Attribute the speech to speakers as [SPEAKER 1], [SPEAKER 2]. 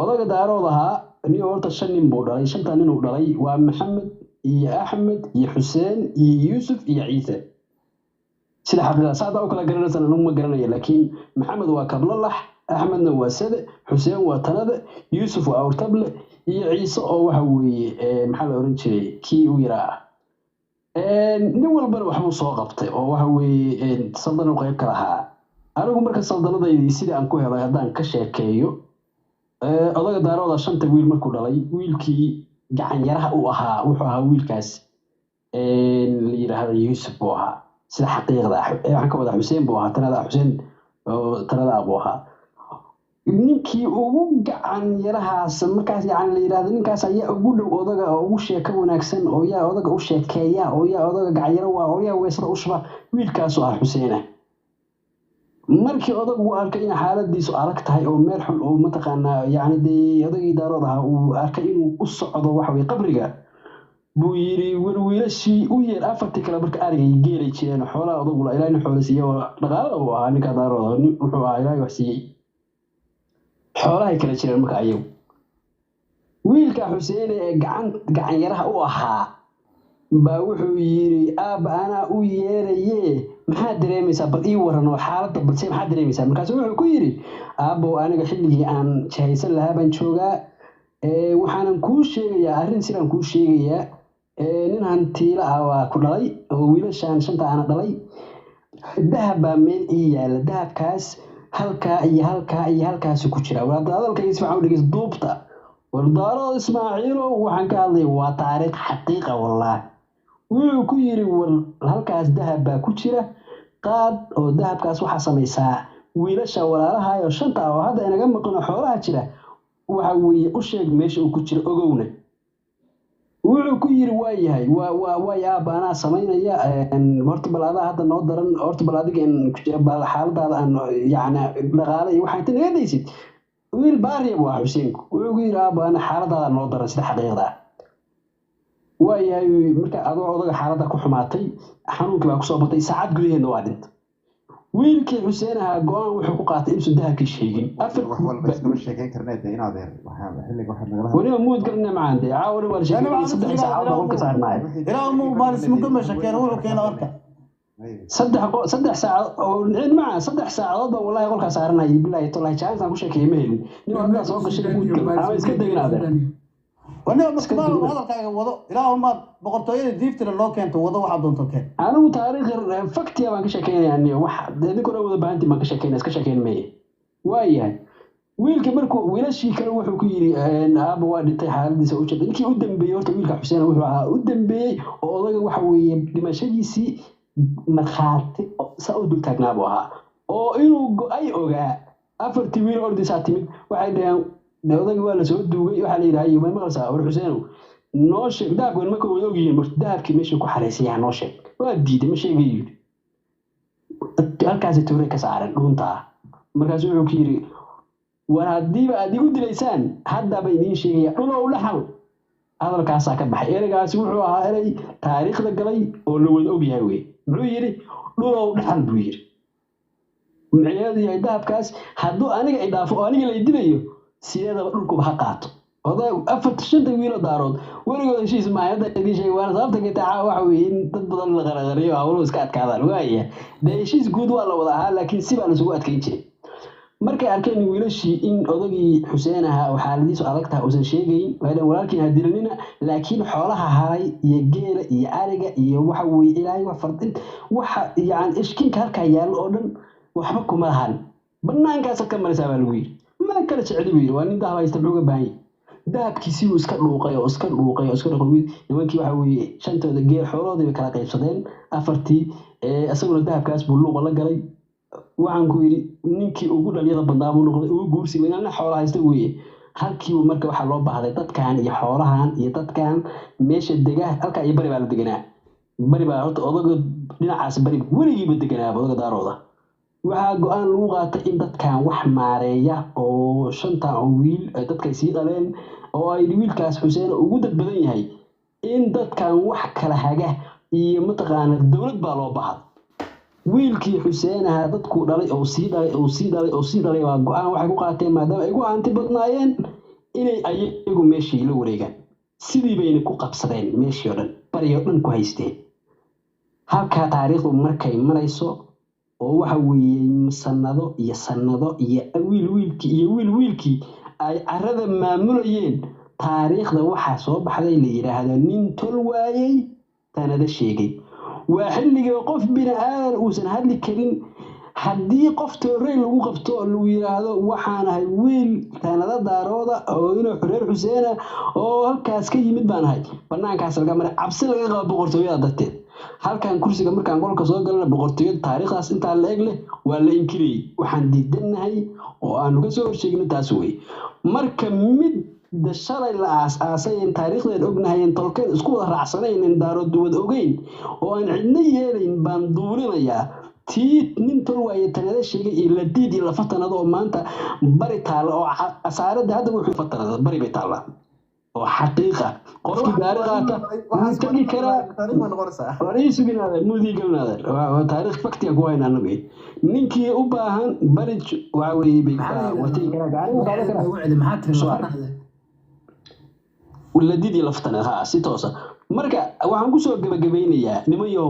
[SPEAKER 1] odaga daaroodaha nin horta shan nin buu dhalay shantaa nin uu dhalay waa maxamed iyo axmed iyo xuseen iyo yuusuf iyo ciise sida xaqiiqada saada u kala garanaysan anigu ma garanayo laakiin maxamed waa kablalax axmedna waa sade xuseen waa tanade yuusuf waa awrtable iyo ciise oo waxa weeye maxaa la oran jiray kii u yaraa nin walbana waxbuu soo qabtay oo waxa weeye saldan u qayb ka lahaa anigu marka saldanadaydii sidii aan ku helay haddaan ka sheekeeyo odaga daarooda shanta wiil markuu dhalay wiilkii gacan yaraha u ahaa wuxuu ahaa wiilkaas la yidhaahdo yuusuf buu ahaa sida xaqiiqda waxaan ka wadaa xuseen buu ahaa tanada xuseen tanada buu ahaa ninkii ugu gacan yarahaas markaas yani la yidhaahdo ninkaas ayaa ugu dhow odaga oo ugu sheeko wanaagsan oo yaa odaga u sheekeeya oo yaa odaga gacan yaro waa oo yaa weesada u shuba wiilkaasu ah xuseena markii odagu uu arkay in xaaladiisu adag tahay oo meel xun oo mataqaanaa yani dee odagii daarood ahaa uu arkay inuu u socdo waxa weye qabriga buu yidhi wiilashii u yeer afartii kale marka arigay geelay jireen xoolaha odagula ilaahay nin xoola siiye oo dhaqaala uu ahaa ninka daarooda wuxuu ahaa ilaahay wax siiyey xoolahay kala jireen marka ayagu wiilka xuseene ee gacan yaraha u ahaa baa wuxuu yidhi aabba anaa u yeeraye maxaad dareemaysaa bal ii waran oo xaaladda balse maxaad dareemaysaa markaasu wuxuu ku yidhi aabbow aniga xilligii aan jahaysan lahaa baan joogaa waxaanan kuu sheegayaa arrin sidaan kuu sheegayaa nin hantiila ah waa ku dhalay oo wiilashaan shanta ana dhalay dahab baa meel ii yaalla dahabkaas halkaa iyo halkaa iyo halkaasi ku jira walaada hadalkayga si waxaan u dhegeysta duubta wardaaroo ismaaciilow waxaan ka hadlaya waa taariikh xaqiiqa wallaahi wuxuu ku yidhi war halkaas dahab baa ku jira qaad oo dahabkaas waxaa samaysaa wiilasha walaalahaayoo shanta oo hadda inaga maqano xoolaha jira waxa weeye u sheeg meesha uu ku jiro ogowna wuxuu ku yidhi waa yahay waa yaaba anaa samaynaya horta bal adaa hadda noo daran horta bal adiga xaaladaada aan yani dhaqaale iyo waxaa inta naga daysid wiil baariya buu ahaa xuseenku wuxuu ku yidhi aaba ana xaaladaada noo daran sida xaqiiqda ah waa yahay marka adoo odaga xaaladda ku xumaatay xanuunkii baa kusoo batay saacad gudaheedna waa dhintay wiilkii xuseen ahaa go-aan wuxuu ku qaatay inuusan dahabkii sheegin weliba muud garane macaan dee caawani waa la sheegay 3 saacadood qolka saarnaay saddex saacadood oo nicid macaan 3 saacadood baa wallahi qolka saaranay billahi tollahi jaansaan ku sheekeeyay ma helin nin wada soo gashay muud garane ama iska degnaade
[SPEAKER 2] wana maskaxda hadalkaaga wado ilaa uma boqortooyada diiftira loo keento wado waxa doonto keen
[SPEAKER 1] anigu taariikh faktiya baan ka sheekeynayaa wax dadkuna wada baahantii baan ka sheekeynaa iska sheekeyn meey waayahay wiilka markuu wiilashii kale wuxuu ku yiri aaba waa dhintay xaaladiisa u jeeday ninkii u dambeeyay horta wiilka xuseen wuxuu ahaa u dambeeyay oo odaga waxa weeye dhimashadiisii markhaati saa u dul taagnaa buu ahaa oo inuu ay ogaa afartii wiil ordaysaa timid waxay dhaheen odayga waa la soo duugay waxa la yiraahdo ma maqalsaa war xuseeno noo sheeg dahabkan markuu wada ogyihiin markii dahabkii meesha ku xareysay noo sheeg waa diiday ma sheegayo halkaas tuuray ka saaran dhunta markaas wuxuu ku yiri war hadiiba aad igu dilaysaan hadda bay idin sheegaya dhulow dhaxal hadalkaas ka baxay ereygaasi wuxuu ahaa erey taariikhda galay oo la wada ogyahay way muxuu yiri dhulow dhaxal buu yiri macnaheedu yahay dahabkaas hadduu aniga idaafo aniga la dilayo sideedaba dhulku ha qaato oday afarta wiilo daarood weligood heshiis ma hayada idin sheegay waana sababta ka taa waxa weeye in dad badan la qaraqariyo hawlo iska adkaadaan waaya heshiis guud waa la wada ahaa laakiin si baa la isugu adkayn jiray markay arkeen wiilashii in odagii xuseen ahaa oo xaaladiisu adag tahay uusan sheegayn walaalkiin ha dilanina laakiin xoolaha haray iyo geela iyo ariga iyo waxa weeye ilaahay wax fardin waxa yani ishkinka halkaa yaallo oo dhan waxba kuma lahan banaankaas ka maraysaa baa lagu yiri ma kala jecel wiil waa nin dahab haysta uga baahan dahabkiisi uu iska dhuuqay nimankii waxa weeye shantooda geel xooloodii kala qaybsadeen afartii asaguna dahabkaas buu luuq la galay waxaan ku yiri ninkii ugu dhaliyada badnaa buu noqday ugu guursi weynana xoolaha haysta weeye halkii marka waxa loo baahday dadkan iyo xoolahan iyo dadkan meesha degaa halka ay bari baa la deganaa bari baa horta odaga dhinacaas bari weligiiba deganaa odaga daarooda waxaa go-aan lagu qaatay in dadkan wax maareeya oo shanta wiil dadka sii dhaleen oo ay wiilkaas xuseen ugu dad badan yahay in dadkan wax kala haga iyo mataqaana dawlad baa loo baahan wiilkii xuseen ahaa dadku dhalay oo sii dhalay waa go-aan waxay ku qaateen maadaama ay ku aanti badnaayeen inay ayagu meeshii la wareegaan sidii bayna ku qabsadeen meeshii oo dhan bariyo dhan ku haysteen halkaa taariikhdu markay marayso oo waxa weeye sanado iyo wiilkii ay carrada maamulayeen taariikhda waxaa soo baxday la yiraahdo nin tol waayay tanada sheegay waa xilliga qof bini aadan uusan hadli karin haddii qof toorey lagu qabto lagu yiraahdo waxaan ahay wiil tanada daarooda oo inuu xureer xuseena oo halkaas ka yimid baan ahay banaankaas laga maray cabsi laga qabo boqortooyada darteed halkan kursiga markaan qolka soo galna boqortooyada taariikhdaas inta la eeg leh waa la inkiriyay waxaan diidanahay oo aan ka soo horjeegno taas way marka mid shalay la aasay in taariikhdeed ognahay in tolkeen isku wada raacsanayn in daarood wad ogeyn oo aan cidna yeelayn baan duulinayaa tii nin tol waaye tanada sheegay in la diidi la fatanado oo maanta bari taalo oo asaarada hadda wuxuu fatanada bari bay taala oo xaqiiqa qofkii taariikhda waxaan tagi karaa taariikhda binaada mudigalnada waa taariikh faktiga ku hayna anagu ninkii u baahan bari waa weey bay watay karaa gaari ولا ديدي لفتنا ها سي توسا marka waxaan ku soo gabagabeynayaa nimayo